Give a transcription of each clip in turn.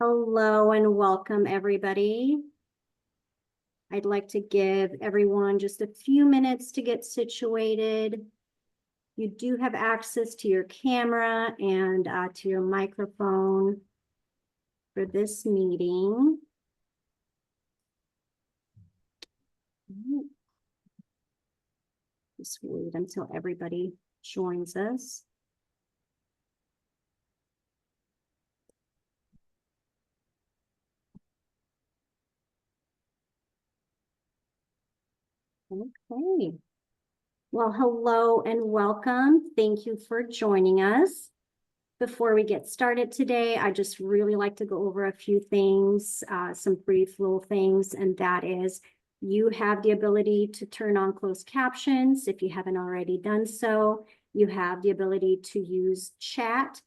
Hello and welcome, everybody. I'd like to give everyone just a few minutes to get situated. You do have access to your camera and to your microphone for this meeting. Just wait until everybody joins us. Okay. Well, hello and welcome. Thank you for joining us. Before we get started today, I just really like to go over a few things, some brief little things, and that is you have the ability to turn on closed captions if you haven't already done so. You have the ability to use chat.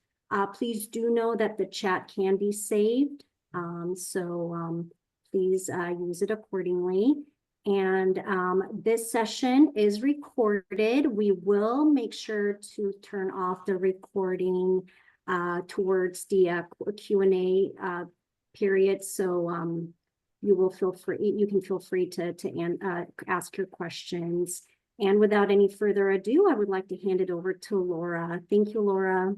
Please do know that the chat can be saved, so please use it accordingly. And this session is recorded. We will make sure to turn off the recording towards the Q&A period. So you can feel free to ask your questions. And without any further ado, I would like to hand it over to Laura. Thank you, Laura.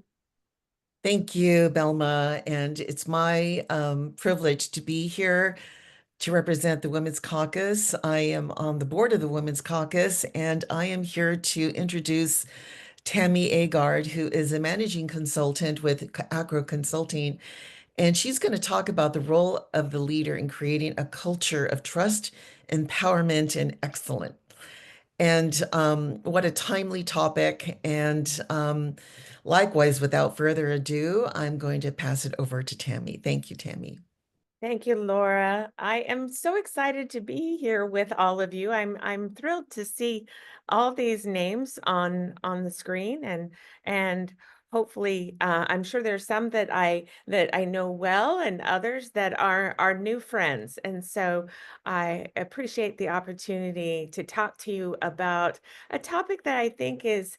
Thank you, Belma. And it's my privilege to be here to represent the Women's Caucus. I am on the board of the Women's Caucus, and I am here to introduce Tammy Agard, who is a managing consultant with Acro Consulting. And she's going to talk about the role of the leader in creating a culture of trust, empowerment, and excellence. And what a timely topic. And likewise, without further ado, I'm going to pass it over to Tammy. Thank you, Tammy. Thank you, Laura. I am so excited to be here with all of you. I'm thrilled to see all these names on the screen and hopefully I'm sure there's some that I know well and others that are new friends. And so I appreciate the opportunity to talk to you about a topic that I think is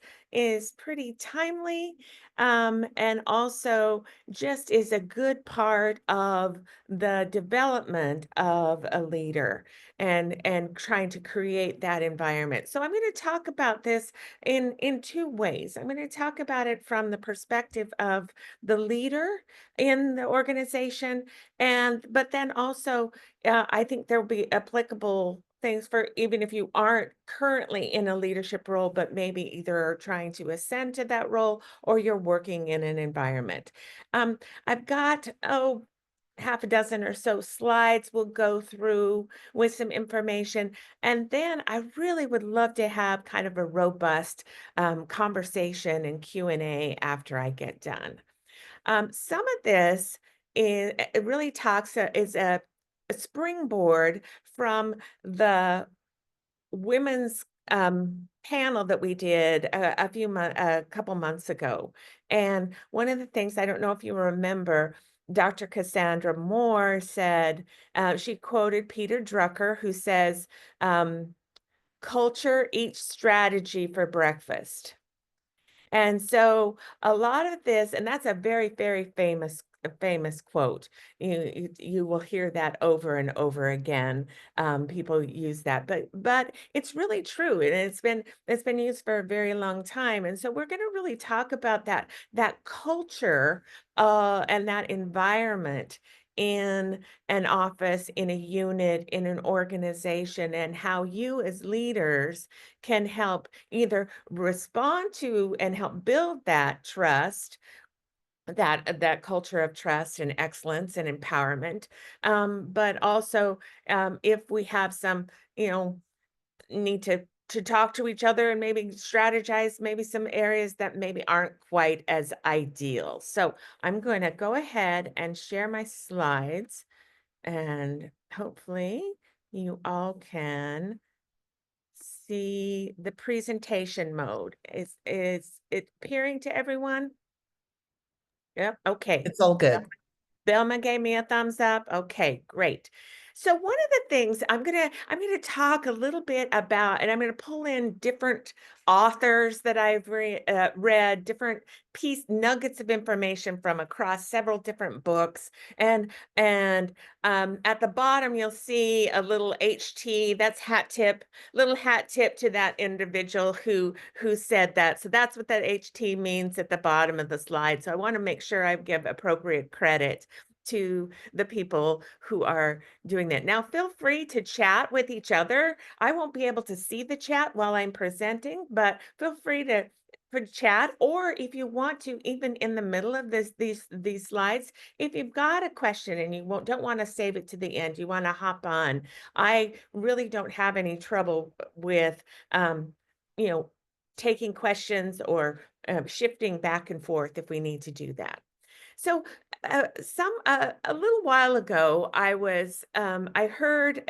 pretty timely and also just is a good part of the development of a leader and trying to create that environment. So I'm going to talk about this in two ways. I'm going to talk about it from the perspective of the leader in the organization, but then also I think there will be applicable things for even if you aren't currently in a leadership role, but maybe either trying to ascend to that role or you're working in an environment. I've got half a dozen or so slides we'll go through with some information. And then I really would love to have kind of a robust conversation and Q&A after I get done. Some of this it really is a springboard from the women's panel that we did a couple months ago. And one of the things, I don't know if you remember, Dr. Cassandra Moore said, she quoted Peter Drucker, who says, culture eats strategy for breakfast. And so a lot of this, and that's a very, very famous quote. You will hear that over and over again. People use that, but it's really true, and it's been used for a very long time. And so we're going to really talk about that culture and that environment in an office, in a unit, in an organization, and how you as leaders can help either respond to and help build that trust, that culture of trust and excellence and empowerment, but also if we have some need to talk to each other and maybe strategize maybe some areas that maybe aren't quite as ideal. So I'm going to go ahead and share my slides, and hopefully you all can see the presentation mode. Is it appearing to everyone? Yep. Okay. It's all good. Belma gave me a thumbs up. Okay, great. So one of the things I'm gonna talk a little bit about, and I'm gonna pull in different authors that I've read, different piece nuggets of information from across several different books, and at the bottom you'll see a little HT. That's hat tip, little hat tip to that individual who said that. So that's what that HT means at the bottom of the slide. So I want to make sure I give appropriate credit to the people who are doing that. Now, feel free to chat with each other. I won't be able to see the chat while I'm presenting, but feel free to for chat, or if you want to, even in the middle of these slides, if you've got a question and you don't want to save it to the end, you want to hop on. I really don't have any trouble with you know, taking questions or shifting back and forth if we need to do that. So, a little while ago, I heard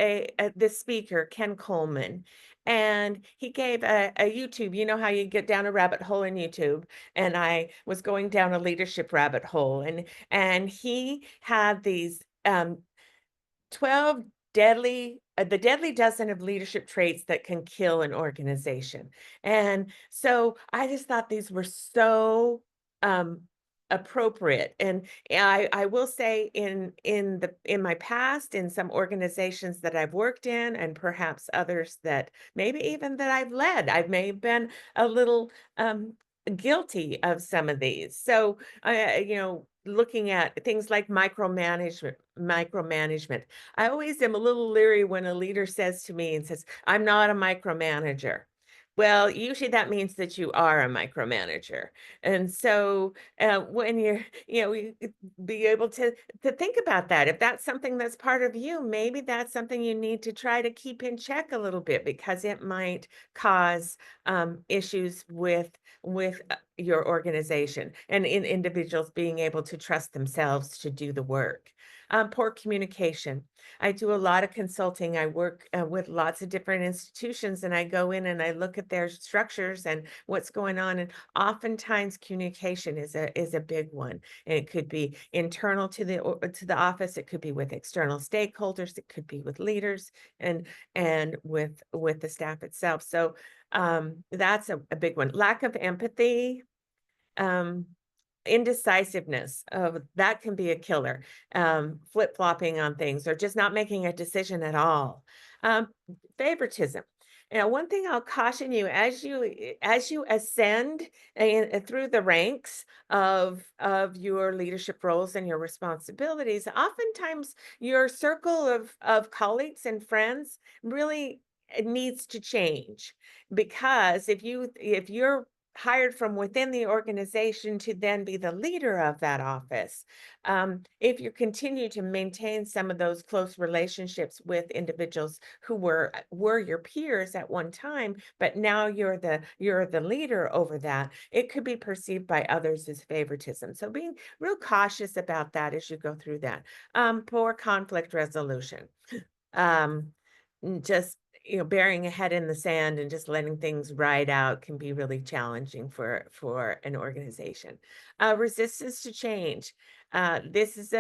this speaker, Ken Coleman, and he gave a YouTube. You know how you get down a rabbit hole in YouTube, and I was going down a leadership rabbit hole, and he had these 12 the deadly dozen of leadership traits that can kill an organization. And so I just thought these were so um, appropriate. And I will say in my past, in some organizations that I've worked in, and perhaps others that maybe even that I've led, I may have been a little guilty of some of these. So looking at things like micromanagement. I always am a little leery when a leader says to me and says, "I'm not a micromanager." Well, usually that means that you are a micromanager. And so when you be able to think about that. If that's something that's part of you, maybe that's something you need to try to keep in check a little bit, because it might cause issues with your organization and in individuals being able to trust themselves to do the work. Poor communication. I do a lot of consulting. I work with lots of different institutions, and I go in and I look at their structures and what's going on. And oftentimes communication is a big one. And it could be internal to the office. It could be with external stakeholders. It could be with leaders and with the staff itself. So that's a big one. Lack of empathy. Um, Indecisiveness of that can be a killer. Flip-flopping on things or just not making a decision at all. Favoritism. One thing I'll caution you as you ascend through the ranks of your leadership roles and your responsibilities, oftentimes your circle of colleagues and friends really needs to change, because if you're hired from within the organization to then be the leader of that office. If you continue to maintain some of those close relationships with individuals who were your peers at one time, but now you're the leader over that, it could be perceived by others as favoritism. So being real cautious about that as you go through that. Poor conflict resolution. Just burying a head in the sand and just letting things ride out can be really challenging for an organization. Resistance to change. This is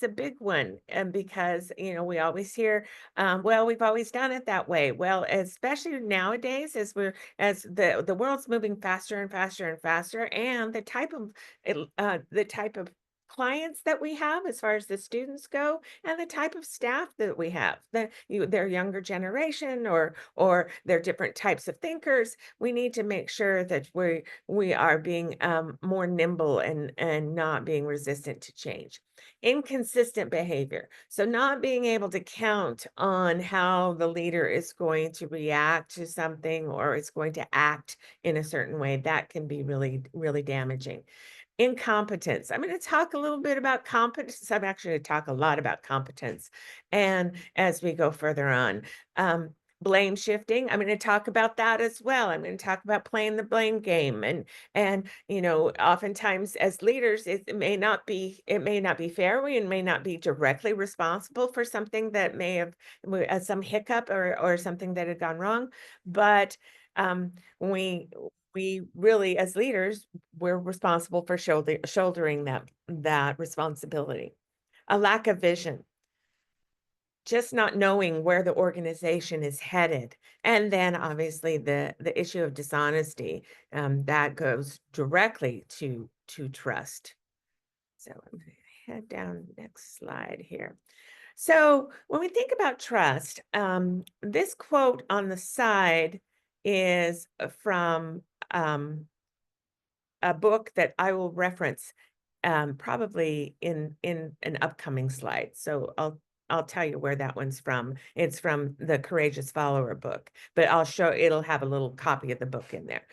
a big one, and because we always hear, well, we've always done it that way. Well, especially nowadays, as the world's moving faster and faster and faster, and the type of clients that we have as far as the students go, and the type of staff that we have, they're younger generation, or they're different types of thinkers. We need to make sure that we are being more nimble and not being resistant to change. Inconsistent behavior. So not being able to count on how the leader is going to react to something or is going to act in a certain way, that can be really, really damaging. Incompetence. I'm going to talk a little bit about competence. I'm actually going to talk a lot about competence. And as we go further on, blame shifting, I'm going to talk about that as well. I'm going to talk about playing the blame game. And oftentimes as leaders, it may not be fair. We may not be directly responsible for something that may have some hiccup or something that had gone wrong. But we really, as leaders, we're responsible for shouldering that responsibility. A lack of vision. just not knowing where the organization is headed. And then obviously the issue of dishonesty, that goes directly to trust. So I'm going to head down next slide here. So when we think about trust, this quote on the side is from a book that I will reference probably in an upcoming slide. So I'll tell you where that one's from. It's from the Courageous Follower book, but it'll have a little copy of the book in there.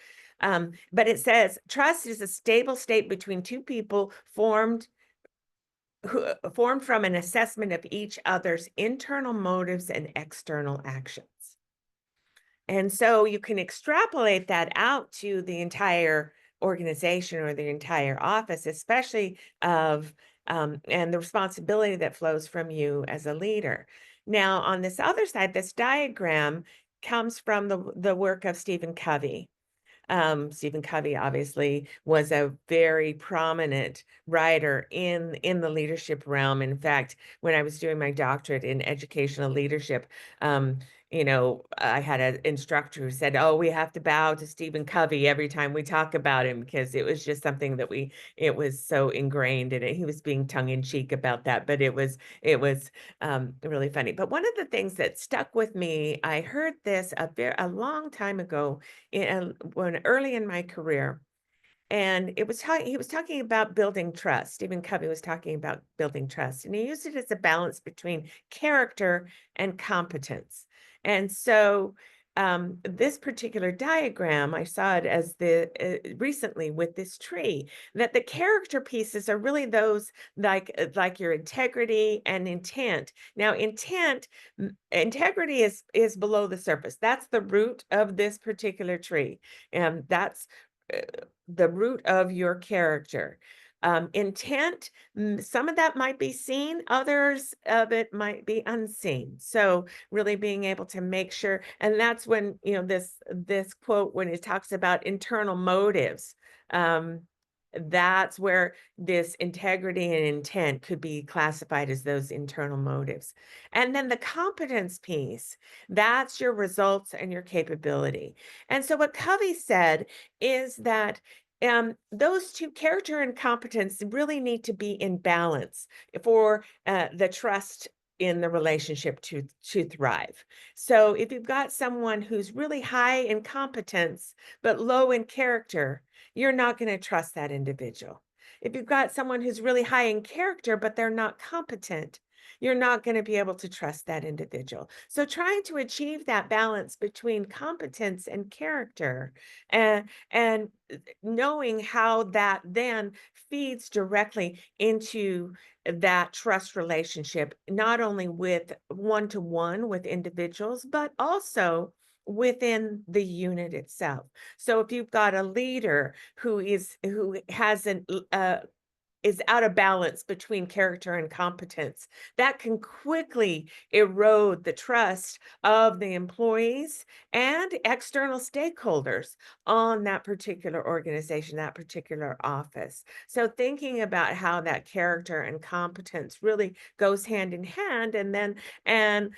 But it says, trust is a stable state between two people formed from an assessment of each other's internal motives and external actions. And so you can extrapolate that out to the entire organization or the entire office, especially and the responsibility that flows from you as a leader. Now, on this other side, this diagram comes from the work of Stephen Covey. Stephen Covey obviously was a very prominent writer in the leadership realm. In fact, when I was doing my doctorate in educational leadership, I had an instructor who said, "Oh, we have to bow to Stephen Covey every time we talk about him," because it was just something that it was so ingrained in it. He was being tongue in cheek about that, but it was really funny. But one of the things that stuck with me, I heard this a long time ago when early in my career, and he was talking about building trust. Stephen Covey was talking about building trust, and he used it as a balance between character and competence. And so this particular diagram, I saw it as recently with this tree, that the character pieces are really those like your integrity and intent. Now, integrity is below the surface. That's the root of this particular tree, and that's the root of your character. Intent, some of that might be seen, others of it might be unseen. So really being able to make sure, and that's when, this quote, when it talks about internal motives, that's where this integrity and intent could be classified as those internal motives. And then the competence piece, that's your results and your capability. And so what Covey said is that those two, character and competence, really need to be in balance for the trust in the relationship to thrive. So if you've got someone who's really high in competence but low in character, you're not going to trust that individual. If you've got someone who's really high in character but they're not competent, you're not going to be able to trust that individual. So trying to achieve that balance between competence and character, and knowing how that then feeds directly into that trust relationship, not only with one-to-one with individuals, but also within the unit itself. So if you've got a leader who has is out of balance between character and competence, that can quickly erode the trust of the employees and external stakeholders on that particular organization, that particular office. So thinking about how that character and competence really goes hand in hand, and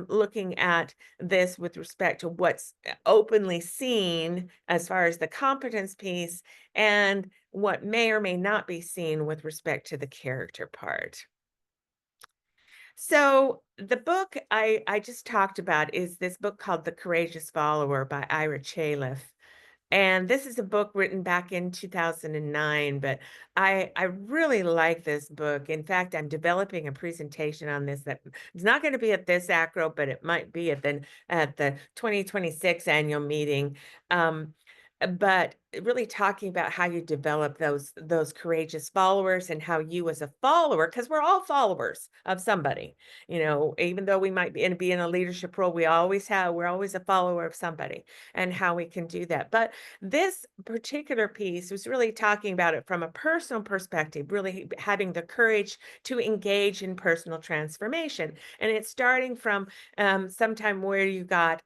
looking at this with respect to what's openly seen as far as the competence piece, and what may or may not be seen with respect to the character part. So the book I just talked about is this book called The Courageous Follower by Ira Chaleff. And this is a book written back in 2009, but I really like this book. In fact, I'm developing a presentation on this that it's not going to be at this ACRO, but it might be at the 2026 annual meeting. But really talking about how you develop those courageous followers, and how you as a follower, because we're all followers of somebody, even though we might be in a leadership role, we're always a follower of somebody, and how we can do that. But this particular piece was really talking about it from a personal perspective, really having the courage to engage in personal transformation. And it's starting from sometime where you got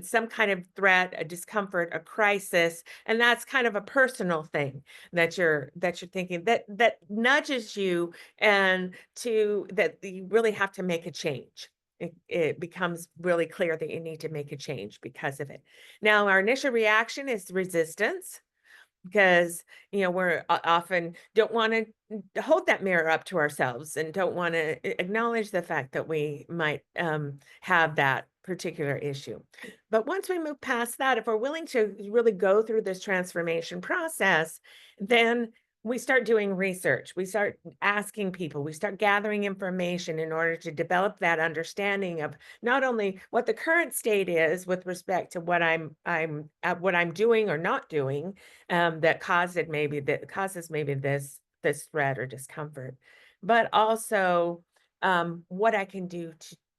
some kind of threat, a discomfort, a crisis, and that's kind of a personal thing that you're thinking that nudges you, and that you really have to make a change. it becomes really clear that you need to make a change because of it. Now, our initial reaction is resistance, because we're often don't want to hold that mirror up to ourselves and don't want to acknowledge the fact that we might have that particular issue. But once we move past that, if we're willing to really go through this transformation process, then we start doing research, we start asking people, we start gathering information in order to develop that understanding of not only what the current state is with respect to what I'm doing or not doing, that causes maybe this threat or discomfort, but also what I can do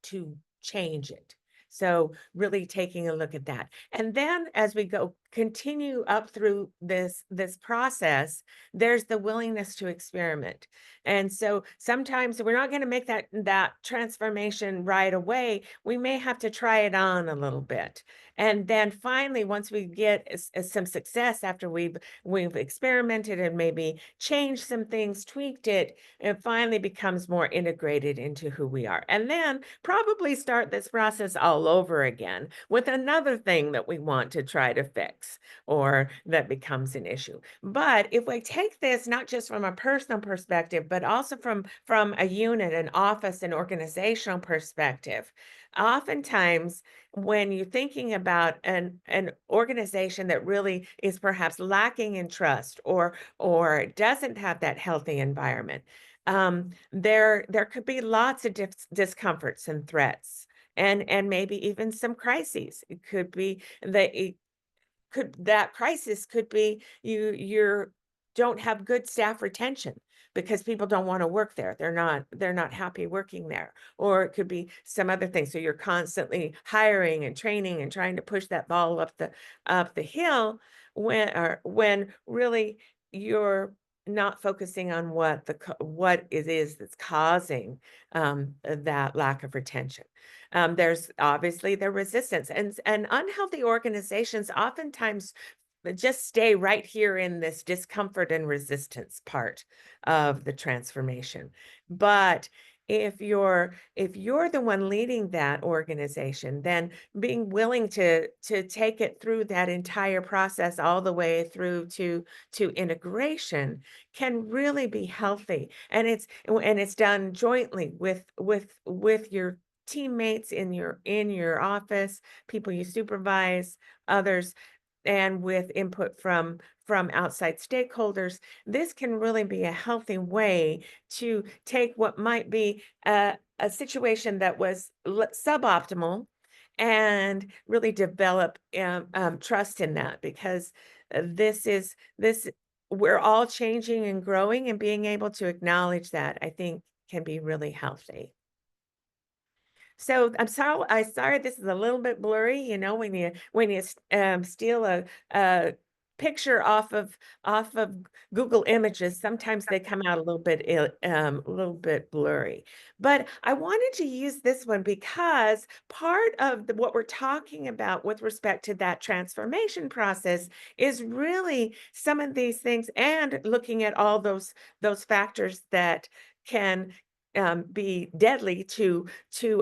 to change it. So really taking a look at that. And then as we continue up through this process, there's the willingness to experiment. And so sometimes we're not going to make that transformation right away. We may have to try it on a little bit. And then finally, once we get some success after we've experimented and maybe changed some things, tweaked it, it finally becomes more integrated into who we are. And then probably start this process all over again with another thing that we want to try to fix or that becomes an issue. But if we take this not just from a personal perspective, but also from a unit, an office, an organizational perspective, oftentimes when you're thinking about an organization that really is perhaps lacking in trust or doesn't have that healthy environment, there could be lots of discomforts and threats, and maybe even some crises. It could be that crisis could be you're don't have good staff retention because people don't want to work there. They're not happy working there. Or it could be some other thing. So you're constantly hiring and training and trying to push that ball up the hill when really you're not focusing on what it is that's causing that lack of retention. There's obviously the resistance, and unhealthy organizations oftentimes just stay right here in this discomfort and resistance part of the transformation. But if you're the one leading that organization, then being willing to take it through that entire process all the way through to integration can really be healthy. And it's done jointly with your teammates in your office, people you supervise, others, and with input from outside stakeholders. This can really be a healthy way to take what might be a situation that was suboptimal and really develop trust in that, because this we're all changing and growing, and being able to acknowledge that, I think, can be really healthy. So I'm sorry this is a little bit blurry, when you steal a picture off of Google Images, sometimes they come out a little bit blurry. But I wanted to use this one because part of what we're talking about with respect to that transformation process is really some of these things, and looking at all those factors that can be deadly to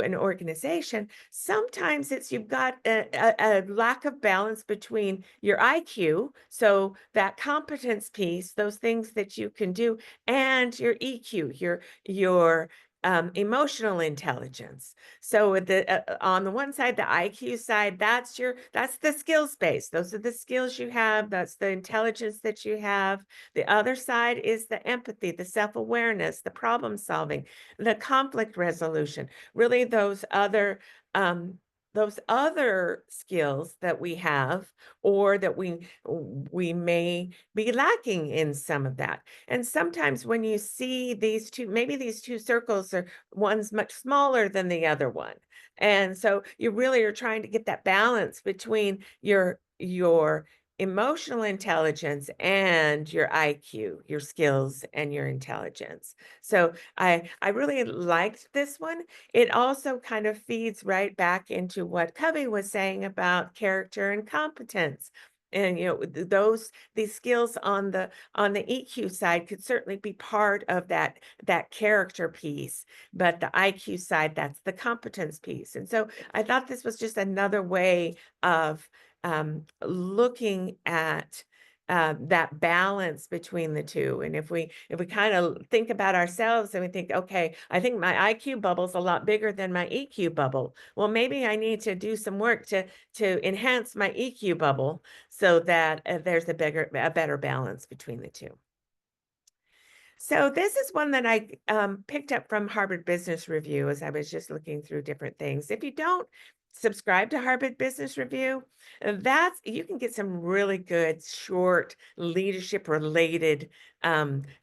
an organization. Sometimes you've got a lack of balance between your IQ, so that competence piece, those things that you can do, and your EQ, your emotional intelligence. So on the one side, the IQ side, that's the skills base. Those are the skills you have. That's the intelligence that you have. The other side is the empathy, the self-awareness, the problem solving, the conflict resolution, really those other skills that we have, or that we may be lacking in some of that. And sometimes when you see maybe these two circles are, one's much smaller than the other one. And so you really are trying to get that balance between your emotional intelligence and your IQ, your skills and your intelligence. So I really liked this one. It also kind of feeds right back into what Covey was saying about character and competence. And these skills on the EQ side could certainly be part of that character piece, but the IQ side, that's the competence piece. And so I thought this was just another way of looking at that balance between the two. And if we kind of think about ourselves and we think, okay, I think my IQ bubble's a lot bigger than my EQ bubble. Well, maybe I need to do some work to enhance my EQ bubble so that there's a better balance between the two. So this is one that I picked up from Harvard Business Review as I was just looking through different things. If you don't subscribe to Harvard Business Review, you can get some really good short leadership related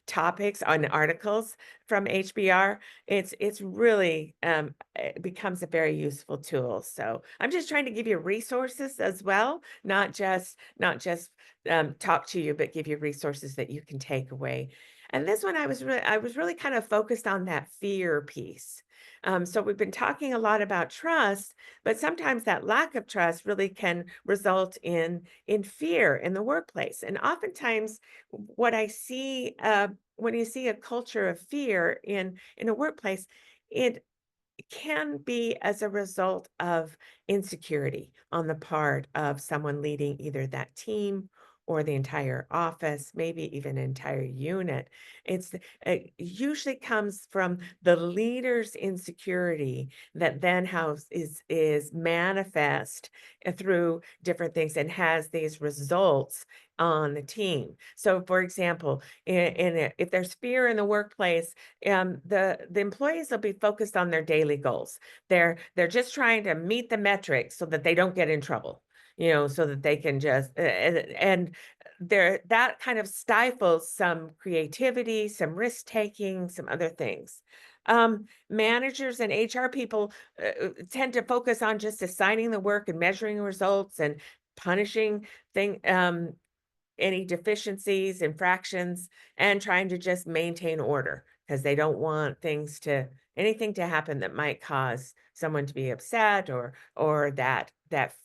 topics on articles from HBR. It's really it becomes a very useful tool. So I'm just trying to give you resources as well, not just talk to you, but give you resources that you can take away. And this one, I was really kind of focused on that fear piece. So we've been talking a lot about trust, but sometimes that lack of trust really can result in fear in the workplace. And oftentimes, what I see when you see a culture of fear in a workplace, it can be as a result of insecurity on the part of someone leading either that team or the entire office, maybe even an entire unit. It usually comes from the leader's insecurity that then is manifest through different things and has these results on the team. So, for example, if there's fear in the workplace, the employees will be focused on their daily goals. They're just trying to meet the metrics so that they don't get in trouble, so that they can just and there that kind of stifles some creativity, some risk taking, some other things. Managers and HR people tend to focus on just assigning the work and measuring results and punishing any deficiencies, infractions, and trying to just maintain order because they don't want anything to happen that might cause someone to be upset or that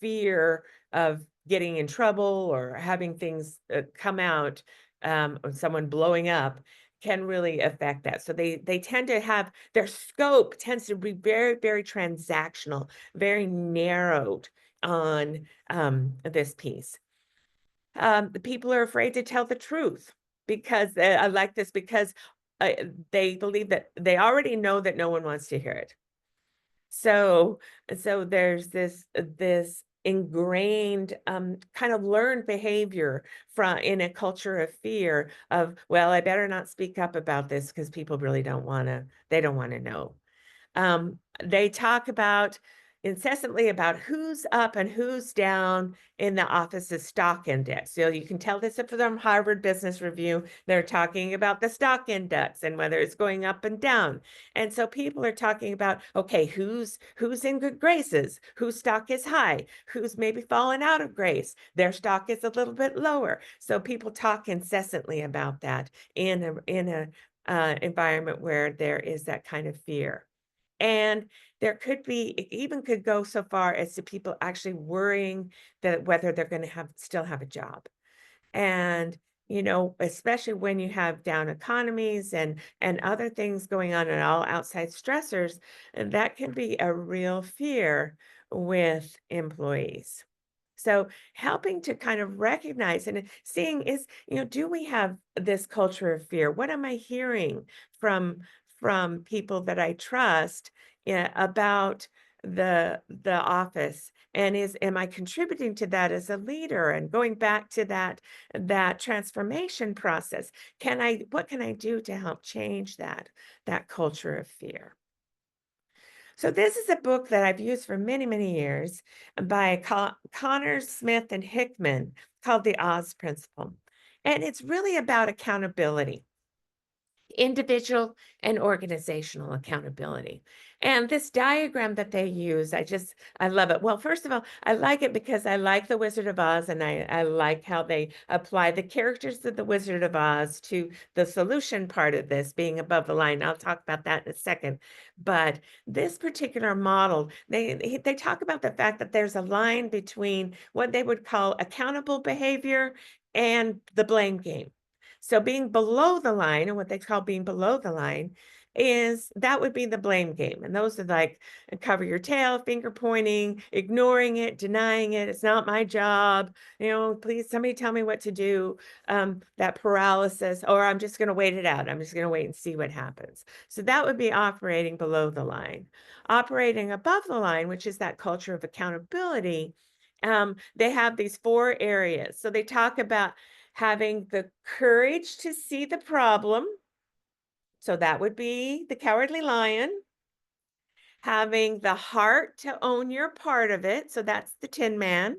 fear of getting in trouble or having things come out, or someone blowing up can really affect that. So they tend to have their scope tends to be very, very transactional, very narrowed on this piece. The people are afraid to tell the truth because I like this because they believe that they already know that no one wants to hear it. So there's this ingrained kind of learned behavior in a culture of fear of, well, I better not speak up about this because people really don't want to know. They talk incessantly about who's up and who's down in the office's stock index. So you can tell this from Harvard Business Review. They're talking about the stock index and whether it's going up and down. And so people are talking about, okay, who's in good graces, whose stock is high, who's maybe fallen out of grace, their stock is a little bit lower. So people talk incessantly about that in a environment where there is that kind of fear. And it even could go so far as to people actually worrying that whether they're going to still have a job. And, especially when you have down economies and other things going on and all outside stressors, and that can be a real fear with employees. So helping to kind of recognize and seeing do we have this culture of fear? What am I hearing from people that I trust about the office? And am I contributing to that as a leader? And going back to that transformation process, what can I do to help change that culture of fear? So this is a book that I've used for many, many years by Connor, Smith, and Hickman called The Oz Principle. And it's really about accountability. individual and organizational accountability. And this diagram that they use, I love it. Well, first of all, I like it because I like the Wizard of Oz, and I like how they apply the characters of the Wizard of Oz to the solution part of this, being above the line. I'll talk about that in a second. But this particular model, they talk about the fact that there's a line between what they would call accountable behavior and the blame game. So being below the line, and what they call being below the line, is that would be the blame game. And those are like cover your tail, finger pointing, ignoring it, denying it. It's not my job. Please somebody tell me what to do. That paralysis, or I'm just going to wait it out. I'm just going to wait and see what happens. So that would be operating below the line. Operating above the line, which is that culture of accountability, they have these 4 areas. So they talk about having the courage to see the problem. So that would be the Cowardly Lion. Having the heart to own your part of it. So that's the Tin Man.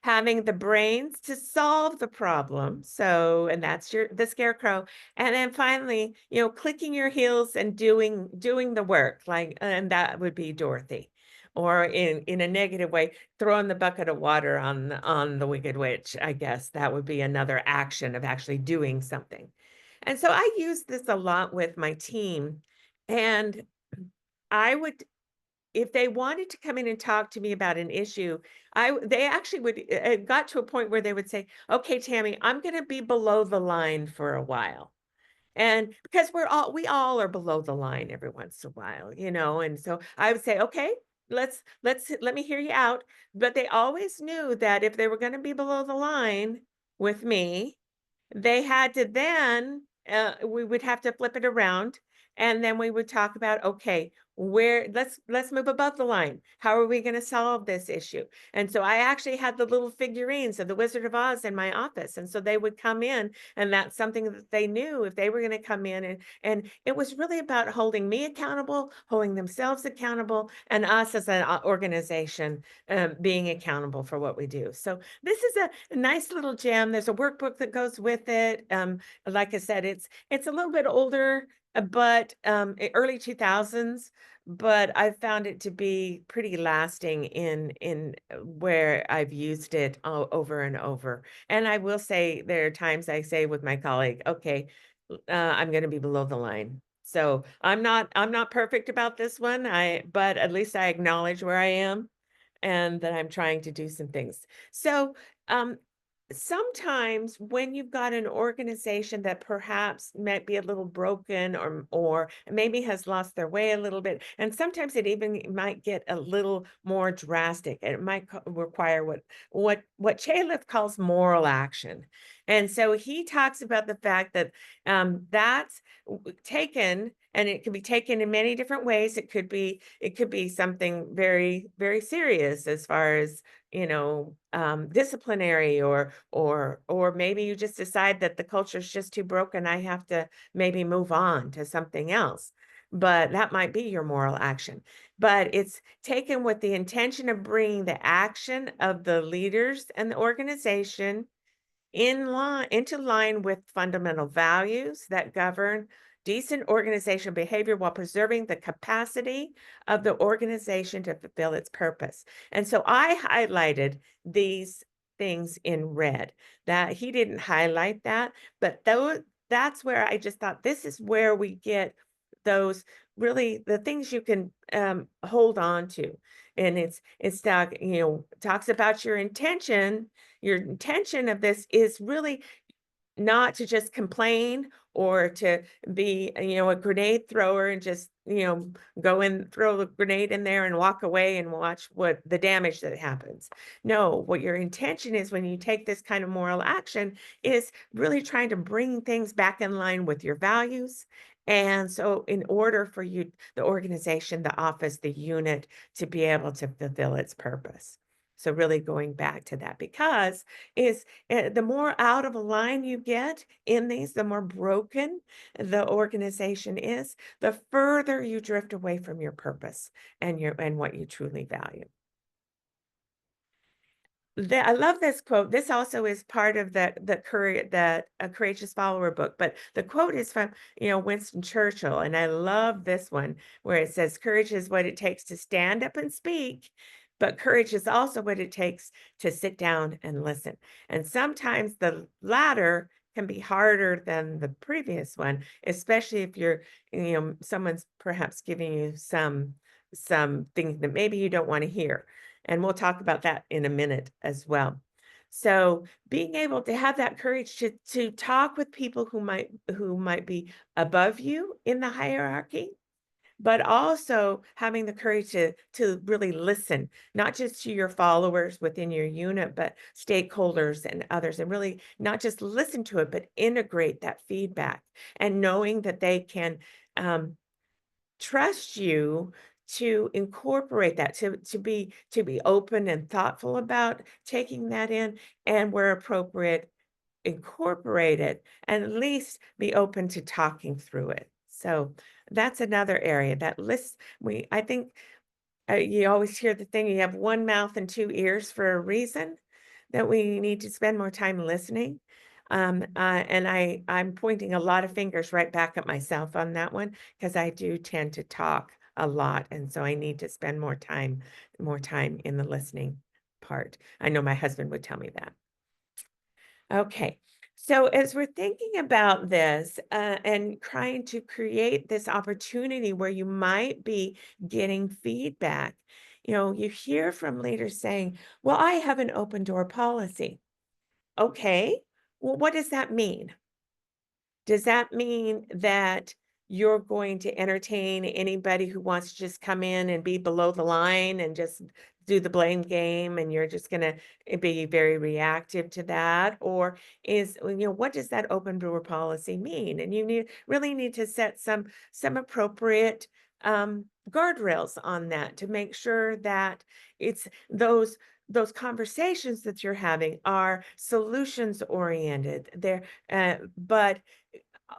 Having the brains to solve the problem. So, and that's the Scarecrow. And then finally, clicking your heels and doing the work, and that would be Dorothy. Or in a negative way, throwing the bucket of water on the Wicked Witch. I guess that would be another action of actually doing something. And so I use this a lot with my team. And I would, if they wanted to come in and talk to me about an issue, they actually would, it got to a point where they would say, okay, Tammy, I'm going to be below the line for a while. And because we all are below the line every once in a while, and so I would say, okay, let me hear you out. But they always knew that if they were going to be below the line with me, they had to then, we would have to flip it around, and then we would talk about, okay, let's move above the line. How are we going to solve this issue? And so I actually had the little figurines of the Wizard of Oz in my office. And so they would come in, and that's something that they knew if they were going to come in. And it was really about holding me accountable, holding themselves accountable, and us as an organization being accountable for what we do. So this is a nice little gem. There's a workbook that goes with it. Like I said, it's a little bit older, but early 2000s, but I found it to be pretty lasting in where I've used it over and over. And I will say there are times I say with my colleague, okay, I'm going to be below the line. So I'm not perfect about this one. But at least I acknowledge where I am and that I'm trying to do some things. So sometimes when you've got an organization that perhaps might be a little broken or maybe has lost their way a little bit, and sometimes it even might get a little more drastic. It might require what Chalif calls moral action. And so he talks about the fact that that's taken, and it can be taken in many different ways. It could be something very, very serious as far as disciplinary, or maybe you just decide that the culture is just too broken. I have to maybe move on to something else. But that might be your moral action. But it's taken with the intention of bringing the action of the leaders and the organization into line with fundamental values that govern decent organizational behavior while preserving the capacity of the organization to fulfill its purpose. And so I highlighted these things in red. That he didn't highlight that, but that's where I just thought this is where we get those really the things you can hold on to. And it's talks about your intention. Your intention of this is really not to just complain or to be, a grenade thrower and just, go and throw the grenade in there and walk away and watch what the damage that happens. No, what your intention is when you take this kind of moral action is really trying to bring things back in line with your values. And so in order for you, the organization, the office, the unit to be able to fulfill its purpose. So really going back to that, because the more out of line you get in these, the more broken the organization is, the further you drift away from your purpose and what you truly value. I love this quote. This also is part of the courage, that a Courageous Follower book, but the quote is from, Winston Churchill, and I love this one where it says, "Courage is what it takes to stand up and speak, but courage is also what it takes to sit down and listen." And sometimes the latter can be harder than the previous one, especially if someone's perhaps giving you some things that maybe you don't want to hear. And we'll talk about that in a minute as well. So being able to have that courage to talk with people who might be above you in the hierarchy, but also having the courage to really listen, not just to your followers within your unit, but stakeholders and others, and really not just listen to it, but integrate that feedback, and knowing that they can trust you to incorporate that, to be open and thoughtful about taking that in, and where appropriate, incorporate it, and at least be open to talking through it. So that's another area that lists. I think you always hear the thing, you have one mouth and two ears for a reason, that we need to spend more time listening. And I'm pointing a lot of fingers right back at myself on that one, because I do tend to talk a lot. And so I need to spend more time in the listening part. I know my husband would tell me that. Okay. So as we're thinking about this, and trying to create this opportunity where you might be getting feedback, you hear from leaders saying, "Well, I have an open door policy." Okay. Well, what does that mean? Does that mean that you're going to entertain anybody who wants to just come in and be below the line and just do the blame game, and you're just going to be very reactive to that? Or what does that open door policy mean? And you really need to set some appropriate guardrails on that, to make sure that it's those conversations that you're having are solutions oriented.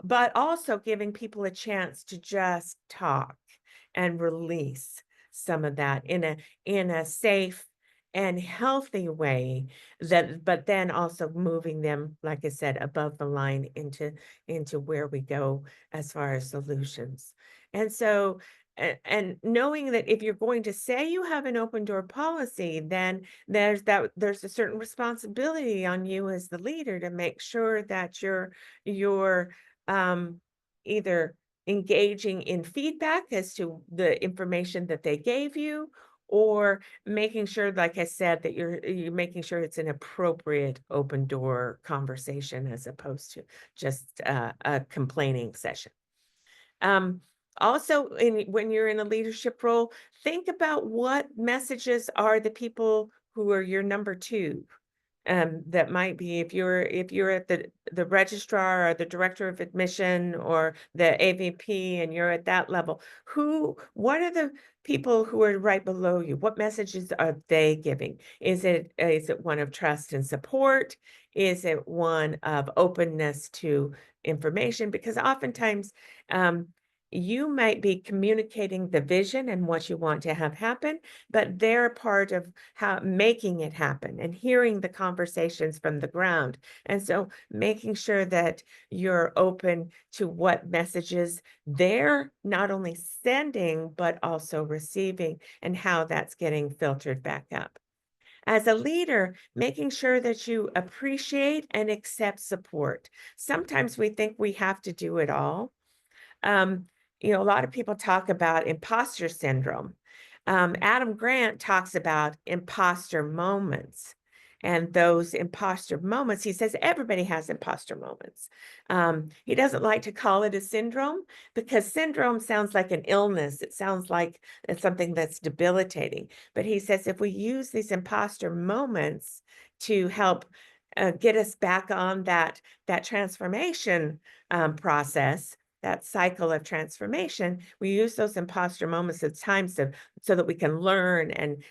But also giving people a chance to just talk and release some of that in a safe and healthy way, but then also moving them, like I said, above the line into where we go as far as solutions. And so and knowing that if you're going to say you have an open door policy, then there's a certain responsibility on you as the leader to make sure that you're either engaging in feedback as to the information that they gave you, or making sure, like I said, that you're making sure it's an appropriate open door conversation, as opposed to just a complaining session. Also, when you're in a leadership role, think about what messages are the people who are your number two. That might be, if you're at the registrar or the director of admission or the AVP, and you're at that level, what are the people who are right below you? What messages are they giving? Is it one of trust and support? Is it one of openness to information? Because oftentimes, you might be communicating the vision and what you want to have happen, but they're part of how making it happen and hearing the conversations from the ground. And so making sure that you're open to what messages they're not only sending, but also receiving, and how that's getting filtered back up. As a leader, making sure that you appreciate and accept support. Sometimes we think we have to do it all. A lot of people talk about imposter syndrome. Adam Grant talks about imposter moments. And those imposter moments, he says everybody has imposter moments. He doesn't like to call it a syndrome, because syndrome sounds like an illness. It sounds like it's something that's debilitating. But he says if we use these imposter moments to help get us back on that transformation process, that cycle of transformation, we use those imposter moments at times so that we can learn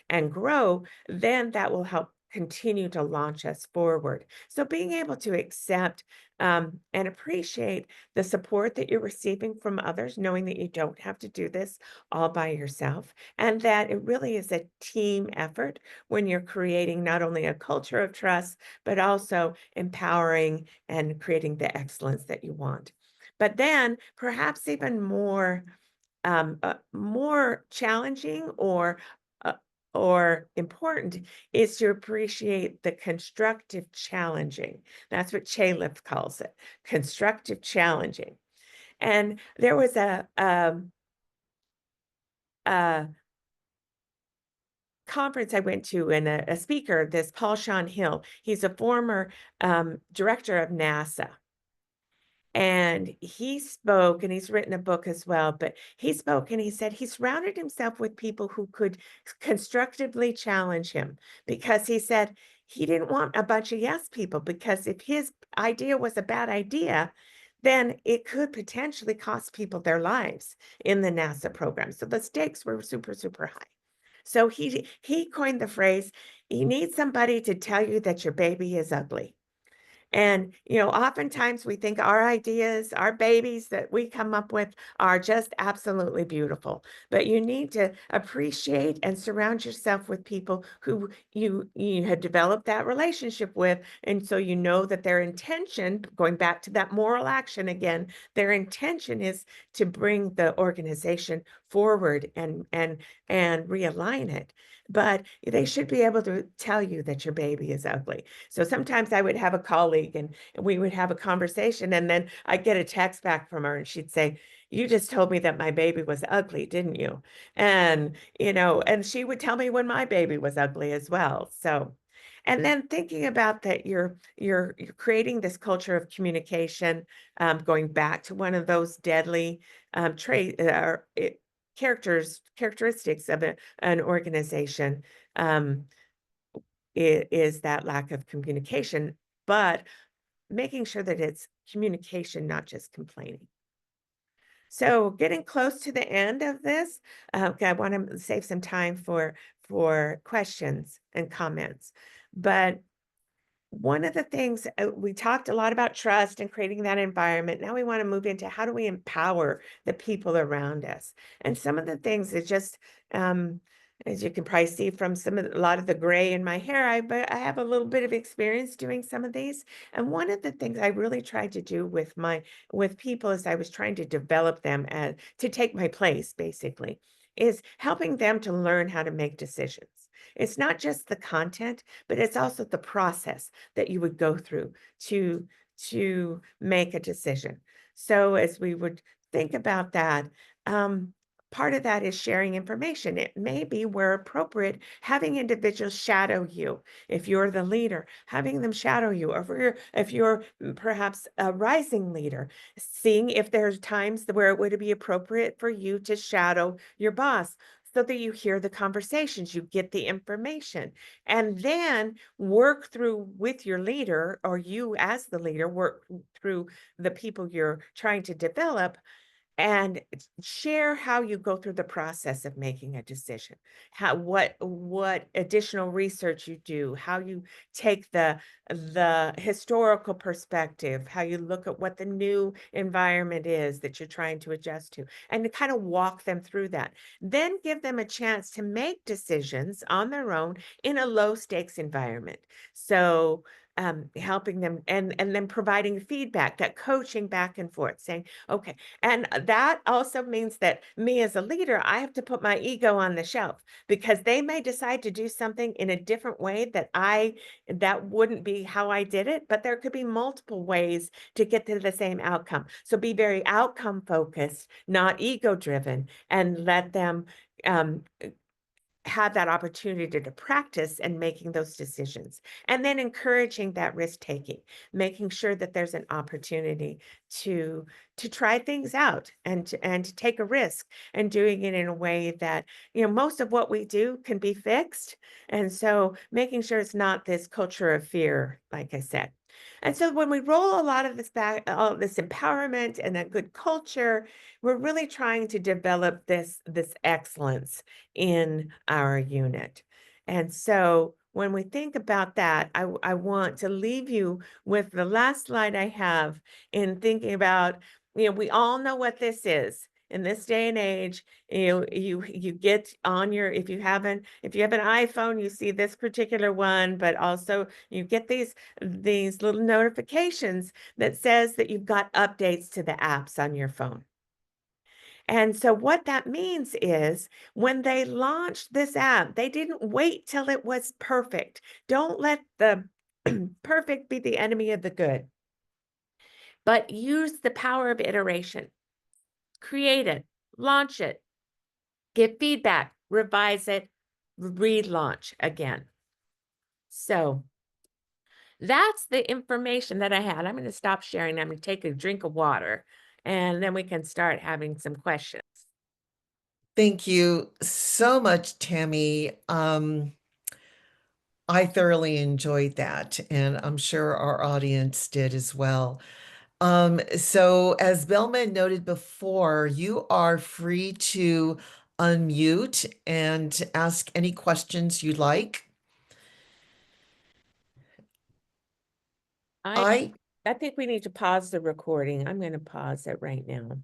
and grow, then that will help continue to launch us forward. So being able to accept and appreciate the support that you're receiving from others, knowing that you don't have to do this all by yourself, and that it really is a team effort when you're creating not only a culture of trust, but also empowering and creating the excellence that you want. But then perhaps even more challenging uh, or important is to appreciate the constructive challenging. That's what Chalif calls it, constructive challenging. And there was a conference I went to, and a speaker, this Paul Sean Hill. He's a former director of NASA. And he spoke, and he's written a book as well, but he spoke and he said he surrounded himself with people who could constructively challenge him, because he said he didn't want a bunch of yes people, because if his idea was a bad idea, then it could potentially cost people their lives in the NASA program. So the stakes were super, super high. So he coined the phrase, you need somebody to tell you that your baby is ugly. And, oftentimes we think our ideas, our babies that we come up with are just absolutely beautiful. But you need to appreciate and surround yourself with people who you have developed that relationship with. And so you know that their intention, going back to that moral action again, their intention is to bring the organization forward and realign it. But they should be able to tell you that your baby is ugly. So sometimes I would have a colleague and we would have a conversation, and then I'd get a text back from her and she'd say, you just told me that my baby was ugly, didn't you? And, and she would tell me when my baby was ugly as well. So, and then thinking about that, you're creating this culture of communication, going back to one of those deadly characteristics of an organization. Is that lack of communication, but making sure that it's communication, not just complaining. So getting close to the end of this, I want to save some time for questions and comments. But one of the things we talked a lot about trust and creating that environment. Now we want to move into how do we empower the people around us? And some of the things is just, as you can probably see from a lot of the gray in my hair, I have a little bit of experience doing some of these. And one of the things I really tried to do with people is I was trying to develop them to take my place, basically, is helping them to learn how to make decisions. It's not just the content, but it's also the process that you would go through to make a decision. So as we would think about that, part of that is sharing information. It may be where appropriate, having individuals shadow you. If you're the leader, having them shadow you, or if you're perhaps a rising leader, seeing if there's times where it would be appropriate for you to shadow your boss, so that you hear the conversations, you get the information, and then work through with your leader, or you as the leader, work through the people you're trying to develop, and share how you go through the process of making a decision, what additional research you do, how you take the historical perspective, how you look at what the new environment is that you're trying to adjust to, and to kind of walk them through that. Then give them a chance to make decisions on their own in a low stakes environment. So helping them and then providing feedback, that coaching back and forth, saying, okay. And that also means that me as a leader, I have to put my ego on the shelf, because they may decide to do something in a different way that wouldn't be how I did it, but there could be multiple ways to get to the same outcome. So be very outcome focused, not ego driven, and let them have that opportunity to practice and making those decisions, and then encouraging that risk taking, making sure that there's an opportunity to try things out and to take a risk, and doing it in a way that, most of what we do can be fixed. And so making sure it's not this culture of fear, like I said. And so when we roll a lot of this back, all of this empowerment and a good culture, we're really trying to develop this excellence in our unit. And so when we think about that, I want to leave you with the last slide I have in thinking about, we all know what this is. In this day and age, you get on your, if you have an iPhone, you see this particular one, but also you get these little notifications that says that you've got updates to the apps on your phone. And so what that means is when they launched this app, they didn't wait till it was perfect. Don't let the perfect be the enemy of the good, but use the power of iteration. Create it, launch it, get feedback, revise it, relaunch again. So that's the information that I had. I'm going to stop sharing. I'm going to take a drink of water, and then we can start having some questions. Thank you so much, Tammy. I thoroughly enjoyed that, and I'm sure our audience did as well. So as Belma noted before, you are free to unmute and ask any questions you'd like. I think we need to pause the recording. I'm going to pause it right now.